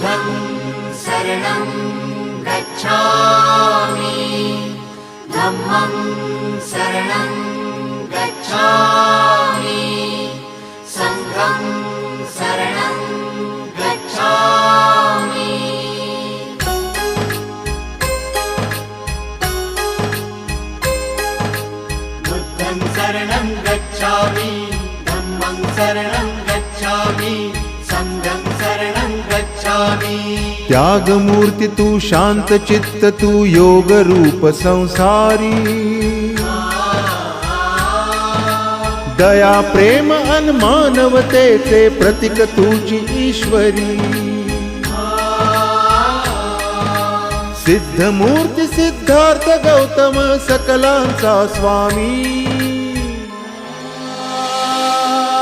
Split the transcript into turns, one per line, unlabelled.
बुद्धं शरणं गच्छामि धम्मं शरणं गच्छामि संघं शरणं गच्छामि बुद्धं शरणं गच्छामि धम्मं शरणं गच्छामि संघं शरणं गच्छामि।
त्याग मूर्ति तू शांत चित्त तू योग रूप संसारी दया प्रेम अन मानवतेचे प्रतीक तुझी ईश्वरी सिद्ध मूर्ती सिद्धार्थ गौतम सकलांचा स्वामी